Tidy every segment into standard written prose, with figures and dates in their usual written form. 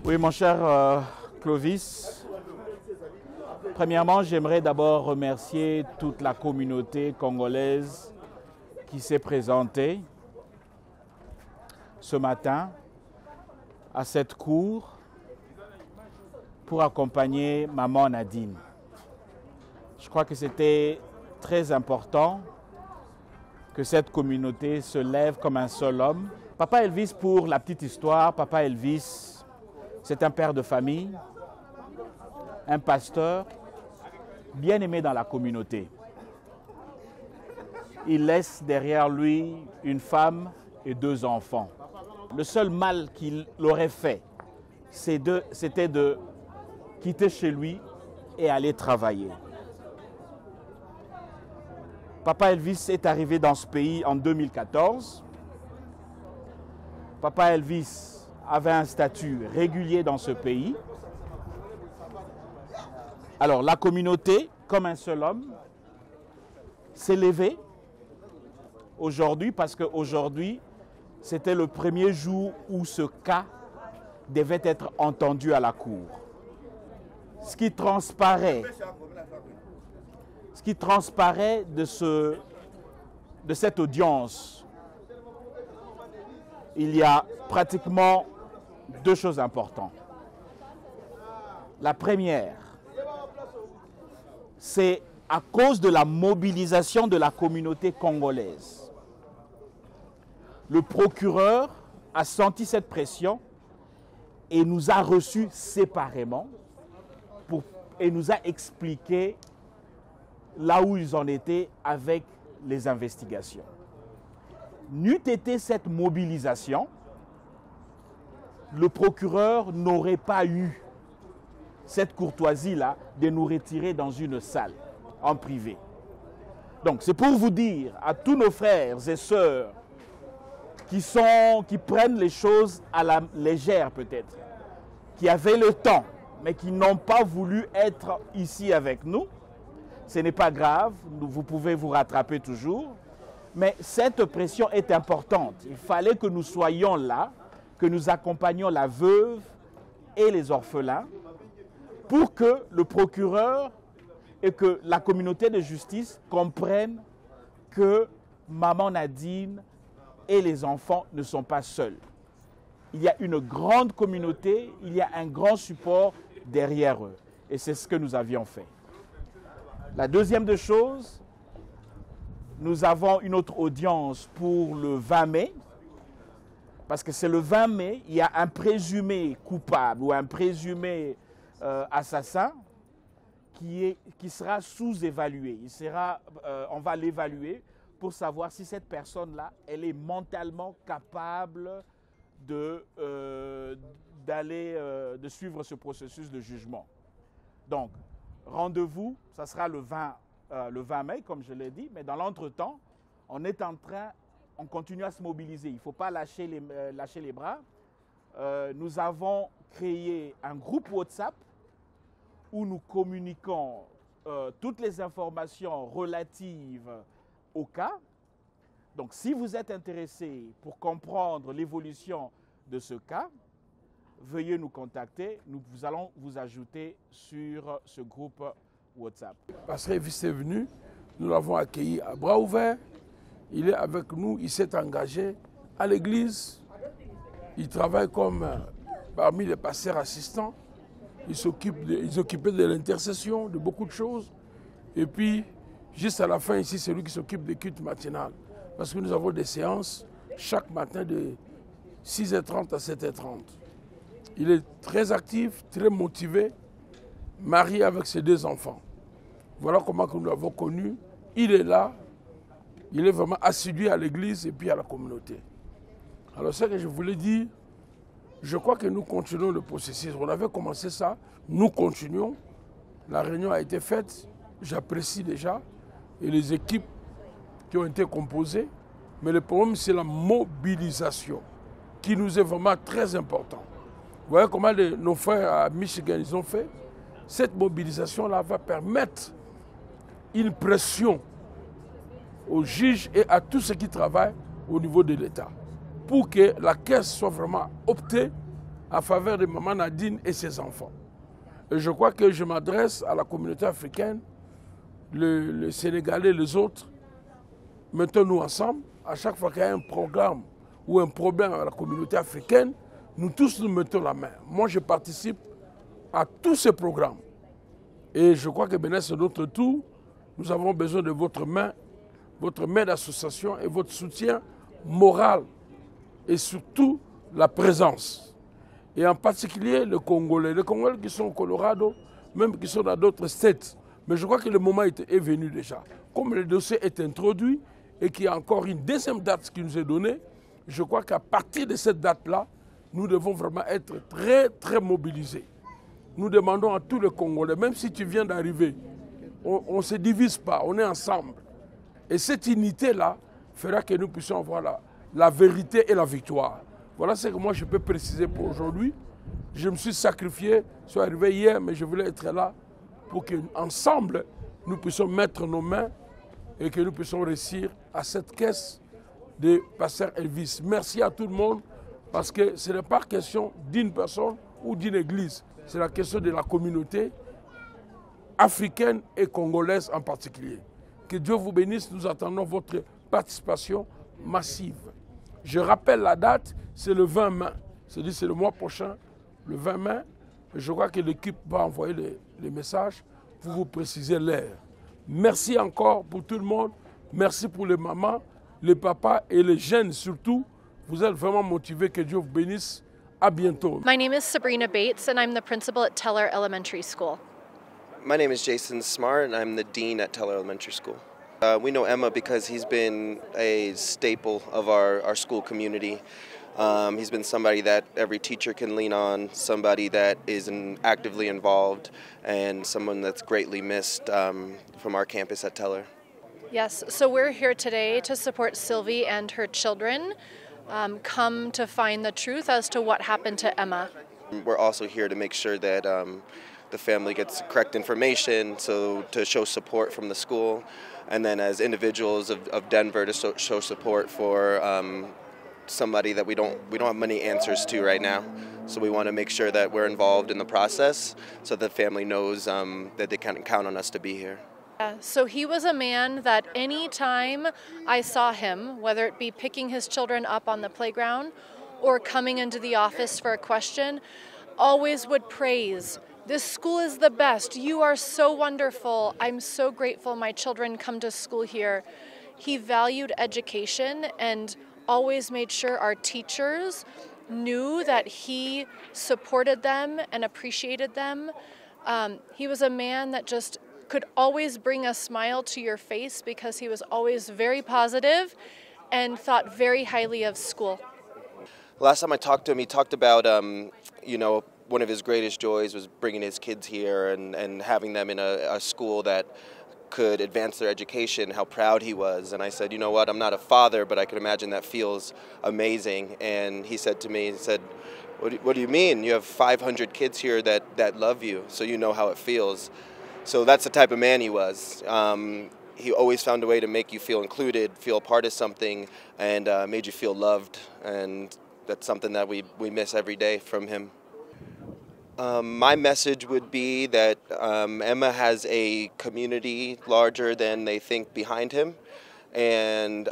Oui, mon cher Clovis, premièrement, j'aimerais d'abord remercier toute la communauté congolaise qui s'est présentée ce matin à cette cour pour accompagner maman Nadine. Je crois que c'était très important que cette communauté se lève comme un seul homme. Papa Elvis, pour la petite histoire, Papa Elvis, c'est un père de famille, un pasteur, bien aimé dans la communauté. Il laisse derrière lui une femme et 2 enfants. Le seul mal qu'il aurait fait, c'était de quitter chez lui et aller travailler. Papa Elvis est arrivé dans ce pays en 2014. Papa Elvis avait un statut régulier dans ce pays. Alors la communauté, comme un seul homme, s'est levée aujourd'hui parce qu'aujourd'hui, c'était le premier jour où ce cas devait être entendu à la cour. Ce qui transparaît de cette audience, il y a pratiquement 2 choses importantes. La première, c'est à cause de la mobilisation de la communauté congolaise. Le procureur a senti cette pression et nous a reçus séparément et nous a expliqué là où ils en étaient avec les investigations. N'eût été cette mobilisation, le procureur n'aurait pas eu cette courtoisie-là de nous retirer dans une salle en privé. Donc c'est pour vous dire à tous nos frères et sœurs qui prennent les choses à la légère peut-être, qui avaient le temps, mais qui n'ont pas voulu être ici avec nous, ce n'est pas grave, vous pouvez vous rattraper toujours. Mais cette pression est importante. Il fallait que nous soyons là, que nous accompagnions la veuve et les orphelins pour que le procureur et que la communauté de justice comprennent que maman Nadine et les enfants ne sont pas seuls. Il y a une grande communauté, il y a un grand support derrière eux. Et c'est ce que nous avions fait. La deuxième des choses, nous avons une autre audience pour le 20 mai, parce que c'est le 20 mai, il y a un présumé coupable ou un présumé assassin qui sera sous-évalué. On va l'évaluer pour savoir si cette personne-là, elle est mentalement capable de suivre ce processus de jugement. Donc, rendez-vous, ça sera le 20 mai, comme je l'ai dit, mais dans l'entretemps, on continue à se mobiliser. Il ne faut pas lâcher les bras. Nous avons créé un groupe WhatsApp où nous communiquons toutes les informations relatives au cas. Donc, si vous êtes intéressé pour comprendre l'évolution de ce cas, veuillez nous contacter. Nous allons vous ajouter sur ce groupe WhatsApp. Parce qu'Elvis est venu, nous l'avons accueilli à bras ouverts. Il est avec nous, il s'est engagé à l'église. Il travaille comme parmi les pasteurs assistants. Il s'occupait de l'intercession, de beaucoup de choses. Et puis, juste à la fin ici, c'est lui qui s'occupe des cultes matinales. Parce que nous avons des séances chaque matin de 6h30 à 7h30. Il est très actif, très motivé, marié avec ses 2 enfants. Voilà comment nous l'avons connu. Il est là, il est vraiment assidu à l'église et puis à la communauté. Alors ce que je voulais dire, je crois que nous continuons le processus. On avait commencé ça, nous continuons. La réunion a été faite, j'apprécie déjà, et les équipes qui ont été composées. Mais le problème, c'est la mobilisation, qui nous est vraiment très important. Vous voyez comment nos frères à Michigan, ils ont fait. Cette mobilisation-là va permettre une pression aux juges et à tous ceux qui travaillent au niveau de l'État pour que la caisse soit vraiment optée en faveur de Maman Nadine et ses enfants. Et je crois que je m'adresse à la communauté africaine, le Sénégalais, les autres. Mettons-nous ensemble. À chaque fois qu'il y a un programme ou un problème à la communauté africaine, nous tous nous mettons la main. Moi, je participe à tous ces programmes. Et je crois que maintenant, c'est notre tour. Nous avons besoin de votre main d'association et votre soutien moral et surtout la présence. Et en particulier les Congolais qui sont au Colorado, même qui sont dans d'autres states. Mais je crois que le moment est venu déjà. Comme le dossier est introduit et qu'il y a encore une deuxième date qui nous est donnée, je crois qu'à partir de cette date-là, nous devons vraiment être très, très mobilisés. Nous demandons à tous les Congolais, même si tu viens d'arriver, on ne se divise pas, on est ensemble. Et cette unité-là fera que nous puissions avoir la vérité et la victoire. Voilà ce que moi je peux préciser pour aujourd'hui. Je me suis sacrifié, je suis arrivé hier, mais je voulais être là pour qu'ensemble, nous puissions mettre nos mains et que nous puissions réussir à cette caisse de Pasteur Elvis. Merci à tout le monde, parce que ce n'est pas question d'une personne ou d'une église. C'est la question de la communauté africaine et congolaise en particulier. Que Dieu vous bénisse, nous attendons votre participation massive. Je rappelle la date, c'est le 20 mai. C'est-à-dire c'est le mois prochain, le 20 mai. Je crois que l'équipe va envoyer les messages pour vous préciser l'heure. Merci encore pour tout le monde. Merci pour les mamans, les papas et les jeunes surtout. Vous êtes vraiment motivés. Que Dieu vous bénisse. À bientôt. My name is Sabrina Bates and I'm the principal at Teller Elementary School. My name is Jason Smart, and I'm the dean at Teller Elementary School. We know Emma because he's been a staple of our school community. He's been somebody that every teacher can lean on, somebody that is actively involved, and someone that's greatly missed from our campus at Teller. Yes, so we're here today to support Sylvie and her children come to find the truth as to what happened to Emma. We're also here to make sure that the family gets correct information, so to show support from the school, and then as individuals of Denver to show support for somebody that we don't have many answers to right now. So we want to make sure that we're involved in the process so the family knows that they can count on us to be here. So he was a man that any time I saw him, whether it be picking his children up on the playground or coming into the office for a question, always would praise. This school is the best. You are so wonderful. I'm so grateful my children come to school here. He valued education and always made sure our teachers knew that he supported them and appreciated them. He was a man that just could always bring a smile to your face because he was always very positive and thought very highly of school. Last time I talked to him, he talked about, one of his greatest joys was bringing his kids here and having them in a school that could advance their education, how proud he was. And I said, you know what, I'm not a father, but I can imagine that feels amazing. And he said to me, what do you mean? You have 500 kids here that love you, so you know how it feels. So that's the type of man he was. He always found a way to make you feel included, feel part of something, and made you feel loved. And that's something that we miss every day from him. My message would be that Emma has a community larger than they think behind him, and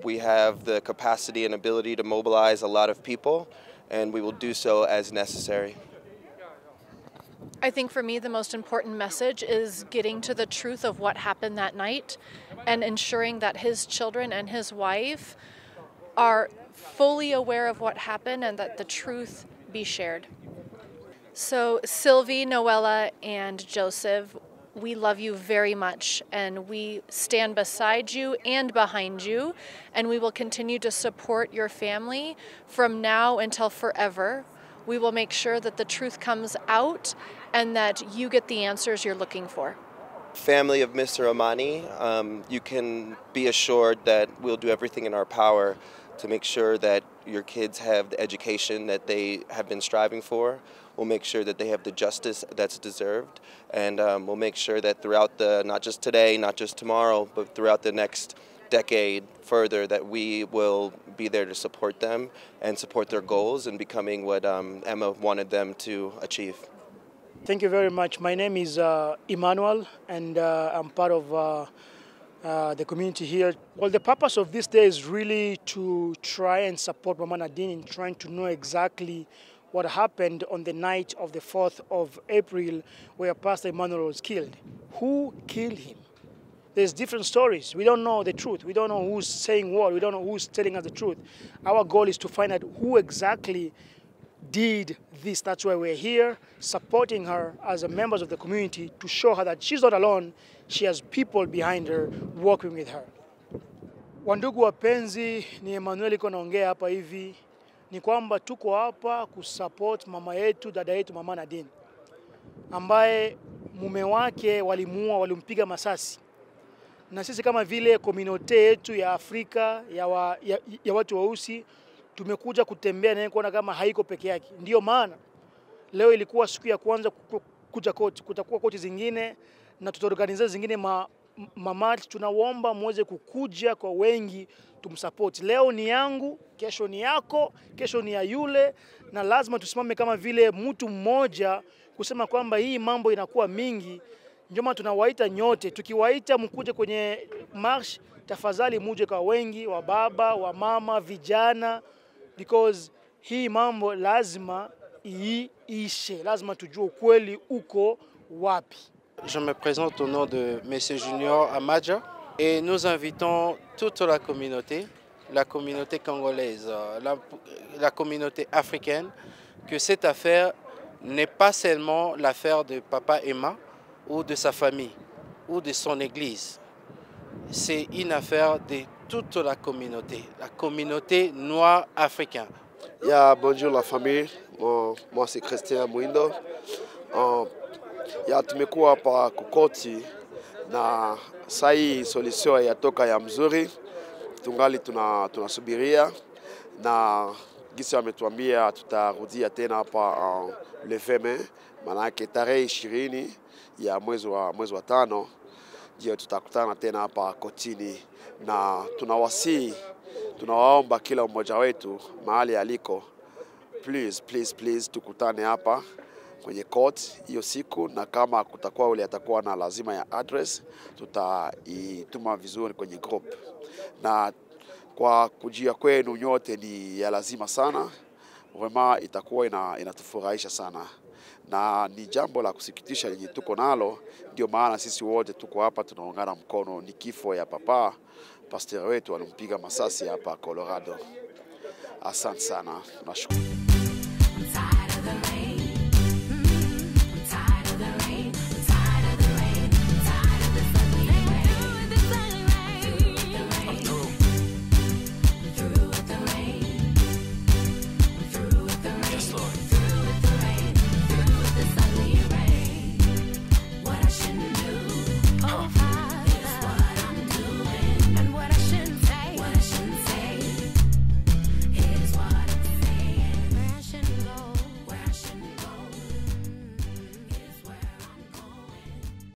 we have the capacity and ability to mobilize a lot of people, and we will do so as necessary. I think for me the most important message is getting to the truth of what happened that night and ensuring that his children and his wife are fully aware of what happened and that the truth be shared. So Sylvie, Noella, and Joseph, we love you very much, and we stand beside you and behind you, and we will continue to support your family from now until forever. We will make sure that the truth comes out and that you get the answers you're looking for. Family of Mr. Amani, you can be assured that we'll do everything in our power to make sure that your kids have the education that they have been striving for. We'll make sure that they have the justice that's deserved, and we'll make sure that throughout not just today, not just tomorrow, but throughout the next decade further, that we will be there to support them and support their goals and becoming what Emma wanted them to achieve. Thank you very much. My name is Emmanuel, and I'm part of the community here. Well, the purpose of this day is really to try and support Mama Nadine in trying to know exactly what happened on the night of the 4th of April where Pastor Emmanuel was killed. Who killed him? There's different stories. We don't know the truth. We don't know who's saying what. We don't know who's telling us the truth. Our goal is to find out who exactly did this. That's why we're here supporting her as a members of the community to show her that she's not alone. She has people behind her working with her. Wandugu wapenzi, ni Emmanuel iko naongea hapa hivi. Ni kwamba tuko hapa kusupport mama yetu, dada yetu Mama Nadine, ambaye mume wake walimuua, walimpiga masasi. Na sisi kama vile community yetu ya Afrika ya watu weusi tumekuja kutembea na kuona kama haiko peke yake. Ndio maana leo ilikuwa siku ya kwanza kuja koti, kutakuwa koti zingine na tutaorganize zingine mamati. Tunaomba muweze kukuja kwa wengi tumsupport. Leo ni yangu, kesho ni yako, kesho ni ya yule, na lazima tusimame kama vile mtu mmoja kusema kwamba hii mambo inakuwa mingi. Ndio maana tunawaita nyote, tukiwaita mkuje kwenye march, tafadhali muje kwa wengi, wa baba, wa mama, vijana, because hii mambo lazima iishe, lazima tujue ukweli uko wapi. Je me présente au nom de M. Junior Amadja et nous invitons toute la communauté congolaise, la communauté africaine, que cette affaire n'est pas seulement l'affaire de Papa Emma ou de sa famille ou de son église. C'est une affaire de toute la communauté noire africaine. Bonjour la famille, moi c'est Christian Mwindo. Tumekuwa hapa kukoti na sai solution yatoka ya mzuri, tungali tunasubiria na gisi ametuambia tutarudia tena hapa le 20 mai, manake tarehe 20 ya mwezi wa 5 ndio tutakutana tena hapa kotini, na tunawaomba kila mmoja wetu mahali aliko, please tukutane hapa kwenye court hiyo siku, na kama kutakuwa ule atakuwa na lazima ya address tutaituma vizuri kwenye group. Na kwa kujia kwenu nyote ni ya lazima sana, vraiment itakuwa inatufurahisha sana, na ni jambo la kusikitisha lenye tuko nalo. Ndio maana sisi wote tuko hapa tunaungana mkono. Ni kifo ya papa pastor wetu alimpiga masasi hapa Colorado. Asante sana, tunashukuru.